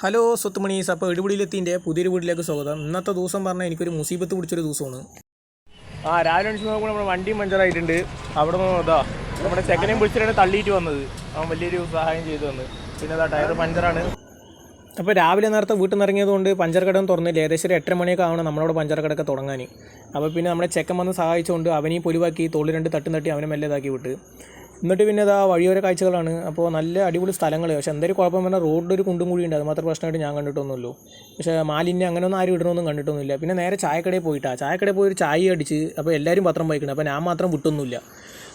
Hello സ്വത്തുമണീസ്. അപ്പോൾ എടുപിടിയിലെത്തിൻ്റെ പുതിയൊരു വീട്ടിലേക്ക് സ്വാഗതം. ഇന്നത്തെ ദിവസം പറഞ്ഞാൽ എനിക്കൊരു മുസീബത്ത് പിടിച്ചൊരു ദിവസമാണ്. രാവിലെ അടിച്ച് നോക്കുമ്പോൾ നമ്മുടെ വണ്ടിയും പഞ്ചറായിട്ടുണ്ട്. അവിടെ നിന്ന് നമ്മുടെ ചെക്കനെയും പിടിച്ചിട്ടാണ് തള്ളിയിട്ട് വന്നത്. അവൻ വലിയൊരു സഹായം ചെയ്തു വന്ന്. പിന്നെ ടയർ പഞ്ചറാണ്. അപ്പോൾ രാവിലെ നേരത്തെ വീട്ടിൽ നിന്ന് ഇറങ്ങിയതുകൊണ്ട് പഞ്ചർ കടയും തുറന്നില്ല. ഏകദേശം ഒരു 8 മണിയൊക്കെ ആവണം നമ്മളവിടെ പഞ്ചർ കടയൊക്കെ തുടങ്ങാൻ. അപ്പോൾ പിന്നെ നമ്മുടെ ചെക്കൻ വന്ന് സഹായിച്ചുകൊണ്ട് അവനെയും പൊലിവാക്കി തോളിൽ 2 തട്ടി അവനെ മെല്ലെ ഇതാക്കി വിട്ട്. എന്നിട്ട് പിന്നെ വഴിയോര കാഴ്ചകളാണ്. അപ്പോൾ നല്ല അടിപൊളി സ്ഥലങ്ങൾ. പക്ഷേ എന്തൊരു കുഴപ്പം പറഞ്ഞാൽ റോഡിലൊരു കുണ്ടും കൂടി ഉണ്ട്. അത് മാത്രം പ്രശ്നമായിട്ട് ഞാൻ കണ്ടിട്ടൊന്നുമില്ലല്ലോ. പക്ഷേ മാലിന്യം അങ്ങനെയൊന്നും ആരും ഇടണമെന്നും കണ്ടിട്ടൊന്നുമില്ല. പിന്നെ നേരെ ചായക്കടയിൽ ചായക്കടയിൽ പോയി ഒരു ചായ അടിച്ച്. അപ്പോൾ എല്ലാവരും പത്രം വായിക്കണം. അപ്പോൾ ഞാൻ മാത്രം വിട്ടൊന്നുമില്ല.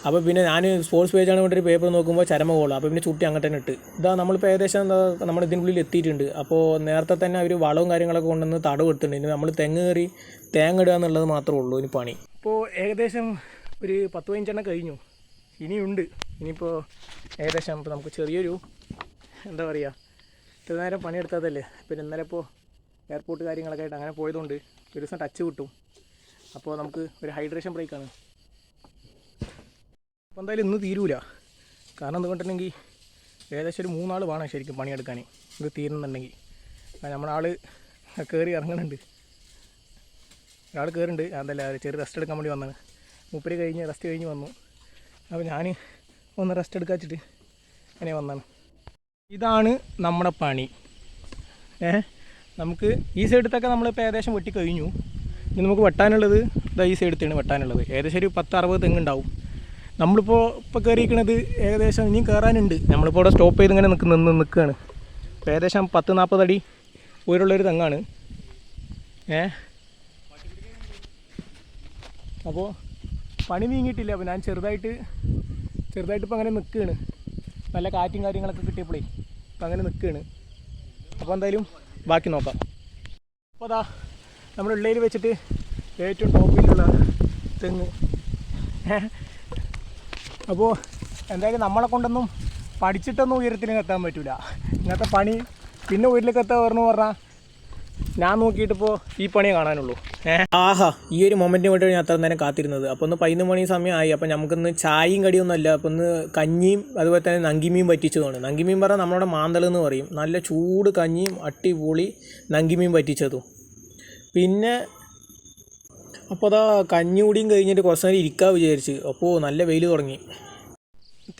അപ്പോൾ പിന്നെ ഞാൻ സ്പോർട്സ് പേജാണ് വേണ്ടി ഒരു പേപ്പർ നോക്കുമ്പോൾ ചരമകോളാണ്. അപ്പോൾ പിന്നെ ചുട്ടി അങ്ങോട്ട് തന്നെ ഇട്ട്. നമ്മളിപ്പോൾ ഏകദേശം നമ്മൾ ഇതിനുള്ളിൽ എത്തിയിട്ടുണ്ട്. അപ്പോൾ നേരത്തെ തന്നെ അവർ വളവും കാര്യങ്ങളൊക്കെ കൊണ്ടുവന്ന് തടവ് എടുത്തിട്ടുണ്ട്. ഇനി നമ്മൾ തെങ്ങ് കയറി തേങ്ങ ഇടുക എന്നുള്ളത് മാത്രമേ ഉള്ളൂ ഇനി പണി. ഇപ്പോൾ ഏകദേശം ഒരു 10-15 കഴിഞ്ഞു. ഇനിയുണ്ട്. ഇനിയിപ്പോൾ ഏകദേശം ഇപ്പോൾ നമുക്ക് ചെറിയൊരു എന്താ പറയുക, ഇത്ര നേരം പണിയെടുത്തതല്ലേ. പിന്നെ ഇന്നലെ ഇപ്പോൾ എയർപോർട്ട് കാര്യങ്ങളൊക്കെ ആയിട്ട് അങ്ങനെ പോയതുകൊണ്ട് ഒരു ദിവസം ടച്ച് കിട്ടും. അപ്പോൾ നമുക്ക് ഒരു ഹൈഡ്രേഷൻ ബ്രേക്കാണ്. അപ്പോൾ എന്തായാലും ഇന്ന് തീരൂല. കാരണം എന്തുകൊണ്ടുണ്ടെങ്കിൽ ഏകദേശം ഒരു 3 ആൾ വേണം ശരിക്കും പണിയെടുക്കാൻ ഇത് തീരുന്നുണ്ടെങ്കിൽ. നമ്മുടെ ആൾ കയറി ഇറങ്ങുന്നുണ്ട്. ഒരാൾ കയറുന്നുണ്ട്. അതല്ല ചെറിയ റെസ്റ്റ് എടുക്കാൻ വേണ്ടി വന്നതാണ്. മൂപ്പര് റെസ്റ്റ് കഴിഞ്ഞ് വന്നു. അപ്പോൾ ഞാൻ ഒന്ന് റെസ്റ്റ് എടുക്കാൻ വെച്ചിട്ട് അങ്ങനെ വന്നതാണ്. ഇതാണ് നമ്മുടെ പണി. നമുക്ക് ഈ സൈഡത്തൊക്കെ നമ്മളിപ്പോൾ ഏകദേശം വെട്ടി കഴിഞ്ഞു. ഇനി നമുക്ക് വെട്ടാനുള്ളത് ഈ സൈഡത്താണ് വെട്ടാനുള്ളത്. ഏകദേശം ഒരു 10-60 തെങ്ങുണ്ടാവും. നമ്മളിപ്പോൾ കയറിയിരിക്കുന്നത് ഏകദേശം ഇനിയും കയറാനുണ്ട്. നമ്മളിപ്പോൾ ഇവിടെ സ്റ്റോപ്പ് ചെയ്ത് ഇങ്ങനെ നിൽക്കുകയാണ്. ഇപ്പോൾ ഏകദേശം 10-40 അടി ഉയരമുള്ളൊരു തെങ്ങാണ്. അപ്പോൾ പണി നീങ്ങിയിട്ടില്ല. അപ്പോൾ ഞാൻ ചെറുതായിട്ട് ഇപ്പോൾ അങ്ങനെ നിൽക്കുകയാണ്. നല്ല കാറ്റും കാര്യങ്ങളൊക്കെ കിട്ടിയപ്പോഴേ ഇപ്പോൾ അങ്ങനെ നിൽക്കുകയാണ്. അപ്പോൾ എന്തായാലും ബാക്കി നോക്കാം. അപ്പോൾ നമ്മുടെ ഉള്ളിൽ വെച്ചിട്ട് ഏറ്റവും ടോപ്പിലുള്ള തെങ്ങ്. അപ്പോൾ എന്തായാലും നമ്മളെ കൊണ്ടൊന്നും പഠിച്ചിട്ടൊന്നും ഉയരത്തിന് എത്താൻ പറ്റില്ല. ഇങ്ങനത്തെ പണി പിന്നെ ഉയരത്തിലേക്ക് എത്താൻ പറഞ്ഞാൽ ഞാൻ നോക്കിയിട്ടിപ്പോൾ ഈ പണിയെ കാണാനുള്ളൂ. ഈ ഒരു മൊമെൻറ്റിന് വേണ്ടി ഞാൻ അത്ര നേരം കാത്തിരുന്നത്. അപ്പോൾ ഒന്ന് 11 മണി സമയമായി. അപ്പോൾ നമുക്കിന്ന് ചായയും കടിയൊന്നും അല്ല. അപ്പോൾ ഒന്ന് കഞ്ഞിയും അതുപോലെ തന്നെ നങ്കിമീൻ പറ്റിച്ചതുമാണ്. നങ്കിമീൻ പറഞ്ഞാൽ നമ്മുടെ മാന്തൾ എന്ന് പറയും. നല്ല ചൂട് കഞ്ഞിയും അടിപൊളി നങ്കിമീൻ പറ്റിച്ചതും. പിന്നെ അപ്പോൾ കഞ്ഞി കൂടിയും കഴിഞ്ഞിട്ട് കുറച്ച് നേരം ഇരിക്കാൻ വിചാരിച്ച്. അപ്പോൾ നല്ല വെയിൽ തുടങ്ങി.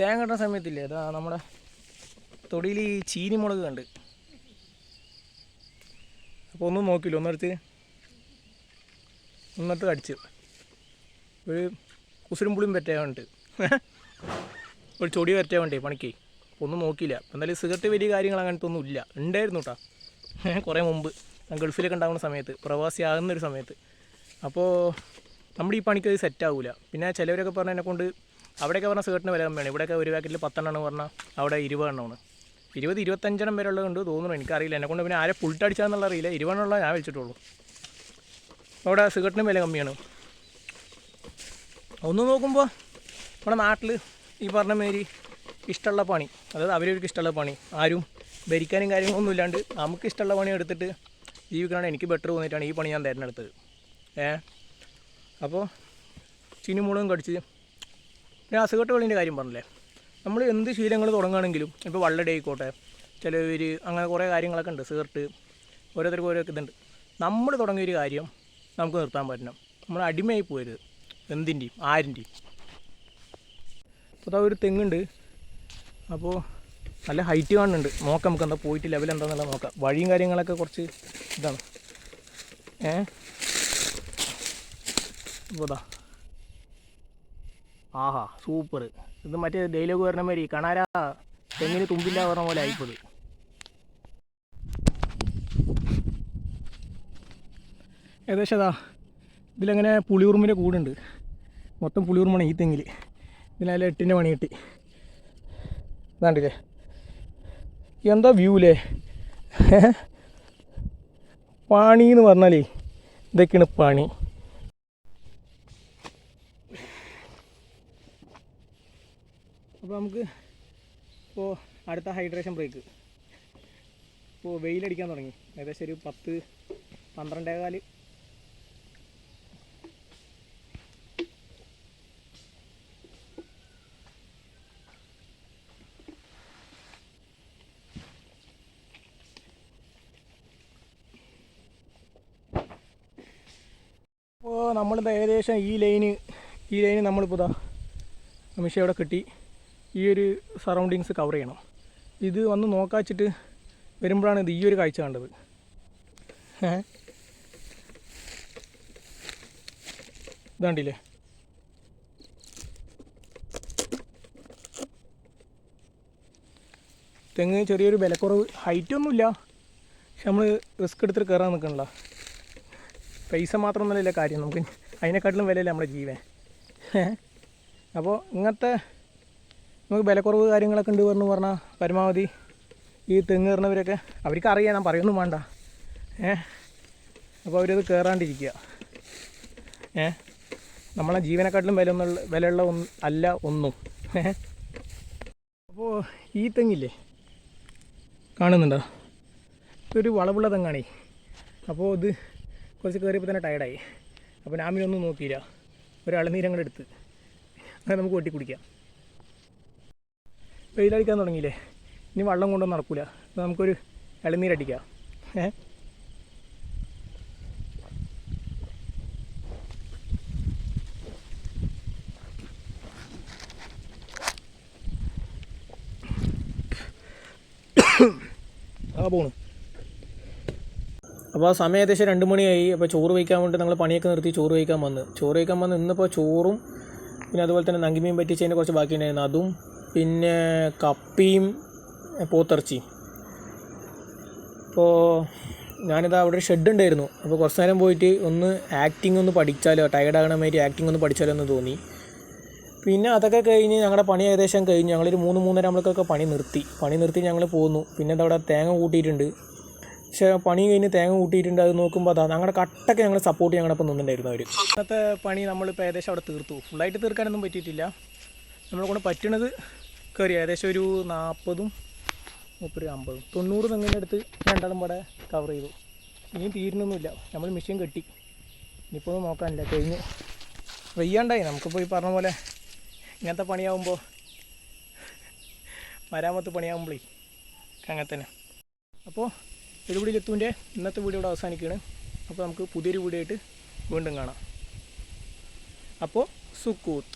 തേങ്ങ കിട്ടുന്ന സമയത്തില്ലേ നമ്മുടെ തൊടിയിൽ ഈ ചീനിമുളക് കണ്ട്. അപ്പോൾ ഒന്നും നോക്കില്ല, ഒന്നിട്ട് കടിച്ച് ഒരു കുസരും പുളിയും പറ്റാൻ വേണ്ടിയിട്ട് ഒരു ചൊടി പറ്റാൻ വേണ്ടി പണിക്ക് ഒന്നും നോക്കിയില്ല. എന്തായാലും സിഗരറ്റ് വലിയ കാര്യങ്ങൾ അങ്ങനത്തെ ഒന്നും ഇല്ല. ഉണ്ടായിരുന്നു കേട്ടോ കുറേ മുമ്പ് ഞാൻ ഗൾഫിലൊക്കെ ഉണ്ടാകുന്ന സമയത്ത്, പ്രവാസിയാകുന്നൊരു സമയത്ത്. അപ്പോൾ നമ്മുടെ ഈ പണിക്ക് അത് സെറ്റാവില്ല. പിന്നെ ചിലവരൊക്കെ പറഞ്ഞാൽ എന്നെക്കൊണ്ട് അവിടെയൊക്കെ പറഞ്ഞാൽ സിഗരറ്റിന് വില കമ്മിയാണ്. ഇവിടെയൊക്കെ ഒരു പാക്കറ്റിൽ 10 എണ്ണം പറഞ്ഞാൽ അവിടെ 20 എണ്ണമാണ്. 20-25 എണ്ണം വരെ ഉള്ളതുകൊണ്ട് തോന്നുന്നു, എനിക്കറിയില്ല. എന്നെക്കൊണ്ട് പിന്നെ ആരെ പുൾട്ടടിച്ചാന്നുള്ള അറിയില്ല. 20 എണ്ണമുള്ള ഞാൻ വിളിച്ചിട്ടുള്ളൂ. അവിടെ സിഗരറ്റിനും വില കമ്മിയാണ്. ഒന്ന് നോക്കുമ്പോൾ നമ്മുടെ നാട്ടിൽ ഈ പറഞ്ഞ മാതിരി ഇഷ്ടമുള്ള പണി, അതായത് അവരവർക്ക് ഇഷ്ടമുള്ള പണി, ആരും ഭരിക്കാനും കാര്യങ്ങളൊന്നും ഇല്ലാണ്ട് നമുക്ക് ഇഷ്ടമുള്ള പണി എടുത്തിട്ട് ജീവിക്കാനാണ് എനിക്ക് ബെറ്റർ തോന്നിയിട്ടാണ് ഈ പണി ഞാൻ തിരഞ്ഞെടുത്തത്. അപ്പോൾ ചീനിമുളകും കടിച്ച് പിന്നെ സിഗരറ്റ് വെള്ളിൻ്റെ കാര്യം പറഞ്ഞില്ലേ, നമ്മൾ എന്ത് ശീലങ്ങൾ തുടങ്ങുകയാണെങ്കിലും ഇപ്പോൾ വള്ളടി ആയിക്കോട്ടെ, ചിലവർ അങ്ങനെ കുറേ കാര്യങ്ങളൊക്കെ ഉണ്ട്. സിഗരറ്റ് ഓരോരുത്തർക്കും ഓരോ ഇതുണ്ട്. നമ്മൾ തുടങ്ങിയൊരു കാര്യം നമുക്ക് നിർത്താൻ പറ്റണം. നമ്മൾ അടിമയായി പോരുത് എന്തിൻ്റെയും ആരിൻ്റെയും. അപ്പോൾ ഒരു തെങ്ങുണ്ട്. അപ്പോൾ നല്ല ഹൈറ്റ് കാണുന്നുണ്ട്. നോക്കാം നമുക്ക് എന്താ പോയിട്ട് ലെവൽ എന്താണെന്നുള്ള നോക്കാം. വഴിയും കാര്യങ്ങളൊക്കെ കുറച്ച് ഇതാണ്. അപ്പോൾ ആഹാ സൂപ്പർ. ഇത് മറ്റേ ഡയലോഗ് പറഞ്ഞ മാതിരി കാണാരാ തെങ്ങിന് തുമ്പില്ല പറഞ്ഞ പോലെ ആയിപ്പോത്. ഏകദേശം ഇതിലങ്ങനെ പുളിയുറുമ്പിൻ്റെ കൂടുണ്ട്. മൊത്തം പുളിയുറുമ്പാണ് ഈ തെങ്ങിൽ. ഇതിനതിൽ 8ൻ്റെ പണി കിട്ടി. ഇതാണ്ടില്ലേ എന്താ വ്യൂ അല്ലേ. പണിയെന്ന് പറഞ്ഞാലേ ഇതൊക്കെയാണ് പണി. അപ്പോൾ നമുക്ക് ഇപ്പോൾ അടുത്ത ഹൈഡ്രേഷൻ ബ്രേക്ക്. ഇപ്പോൾ വെയിലടിക്കാൻ തുടങ്ങി. ഏകദേശം ഒരു 10-12 നമ്മളിത് ഏകദേശം ഈ ലൈന് നമ്മളിപ്പോൾ ഇതാ മിഷ ഇവിടെ കിട്ടി ഈ ഒരു സറൗണ്ടിങ്സ് കവർ ചെയ്യണം. ഇത് വന്ന് നോക്കാച്ചിട്ട് വരുമ്പോഴാണ് ഇത് ഈ ഒരു കാഴ്ച കണ്ടത്. ഇതാണ്ടില്ലേ, തെങ്ങ് ചെറിയൊരു വിലക്കുറവ്, ഹൈറ്റൊന്നുമില്ല, പക്ഷെ നമ്മൾ റിസ്ക് എടുത്തിട്ട് കയറാൻ നിൽക്കണല്ലോ. പൈസ മാത്രമൊന്നുമല്ല കാര്യം, നമുക്ക് അതിനെക്കാട്ടിലും വിലയില്ല നമ്മുടെ ജീവൻ. അപ്പോൾ ഇങ്ങനത്തെ നമുക്ക് വിലക്കുറവ് കാര്യങ്ങളൊക്കെ ഉണ്ട് പറഞ്ഞാൽ പരമാവധി ഈ തെങ്ങ് കയറുന്നവരൊക്കെ അവർക്ക് അറിയാം, ഞാൻ പറയൊന്നും വേണ്ട. അപ്പോൾ അവരത് കയറാണ്ടിരിക്കുക. നമ്മളെ ജീവനെക്കാട്ടിലും വിലയുള്ള അല്ല ഒന്നും. അപ്പോൾ ഈ തെങ്ങില്ലേ കാണുന്നുണ്ടോ, ഇതൊരു വളവുള്ള തെങ്ങാണേ. അപ്പോൾ ഇത് കുറച്ച് കയറിയപ്പോൾ തന്നെ ടയർഡായി. അപ്പോൾ ഞാൻ ഒന്നും നോക്കിയില്ല, ഒരളനീരങ്ങടെ എടുത്ത് അങ്ങനെ നമുക്ക് വെട്ടി കുടിക്കാം. വെയിലടിക്കാൻ തുടങ്ങിയില്ലേ, ഇനി വെള്ളം കൊണ്ടൊന്നും നടക്കില്ല. അപ്പോൾ നമുക്കൊരു ഇളനീരടിക്കാം. പോണു. അപ്പോൾ ആ സമയം ഏകദേശം 2 മണിയായി. അപ്പോൾ ചോറ് വയ്ക്കാൻ വേണ്ടി ഞങ്ങൾ പണിയൊക്കെ നിർത്തി ചോറ് വയ്ക്കാൻ വന്ന് ഇന്നിപ്പോൾ ചോറും പിന്നെ അതുപോലെ തന്നെ നങ്കിമീൻ പറ്റിച്ചതിൻ്റെ കുറച്ച് ബാക്കി ഉണ്ടായിരുന്നു, അതും പിന്നെ കപ്പിയും പോത്തിറച്ചിയും. അപ്പോൾ ഞാനിതാ അവിടെ ഒരു ഷെഡ് ഉണ്ടായിരുന്നു. അപ്പോൾ കുറച്ച് നേരം പോയിട്ട് ആക്ടിങ് ഒന്ന് പഠിച്ചാലോ, ടയർഡാകണ മാതിരി ആക്ടിങ് ഒന്ന് പഠിച്ചാലോ എന്ന് തോന്നി. പിന്നെ അതൊക്കെ കഴിഞ്ഞ് ഞങ്ങളുടെ പണി ഏകദേശം കഴിഞ്ഞ് ഞങ്ങളൊരു 3-3:30 ആകുമ്പോഴേക്കൊക്കെ പണി നിർത്തി ഞങ്ങൾ പോന്നു. പിന്നെ അതവിടെ തേങ്ങ കൂട്ടിയിട്ടുണ്ട്. പക്ഷേ പണി കഴിഞ്ഞ് തേങ്ങ കൂട്ടിയിട്ടുണ്ട്. അത് നോക്കുമ്പോൾ അതാ ഞങ്ങളുടെ കട്ടൊക്കെ ഞങ്ങൾ സപ്പോർട്ട് ഞങ്ങളപ്പം നിന്നിട്ടുണ്ടായിരുന്നു അവർ. ഇന്നത്തെ പണി നമ്മളിപ്പോൾ ഏകദേശം അവിടെ തീർത്തു. ഫുള്ളായിട്ട് തീർക്കാനൊന്നും പറ്റിയിട്ടില്ല. നമ്മളെ കൊണ്ട് പറ്റണത് കയറി ഏകദേശം ഒരു 40, 30, 50, 90 തെങ്ങിൻ്റെ അടുത്ത് രണ്ടാളും ഇവിടെ കവർ ചെയ്തു. ഇനിയും തീരുന്നൊന്നുമില്ല. നമ്മൾ മെഷീൻ കെട്ടി, ഇനിയിപ്പോൾ ഒന്നും നോക്കാനില്ല, കഴിഞ്ഞ് വയ്യാണ്ടായി. നമുക്കിപ്പോൾ ഈ പറഞ്ഞ പോലെ ഇങ്ങനത്തെ പണിയാകുമ്പോൾ, മരാമത്ത് പണിയാകുമ്പോഴേ അങ്ങനെ തന്നെ. അപ്പോൾ എടുപിടിയിലെത്തുവിൻ്റെ ഇന്നത്തെ വീഡിയോ ഇവിടെ അവസാനിക്കുകയാണ്. അപ്പോൾ നമുക്ക് പുതിയൊരു വീഡിയോ ആയിട്ട് വീണ്ടും കാണാം. അപ്പോൾ സുക്കൂത്ത്.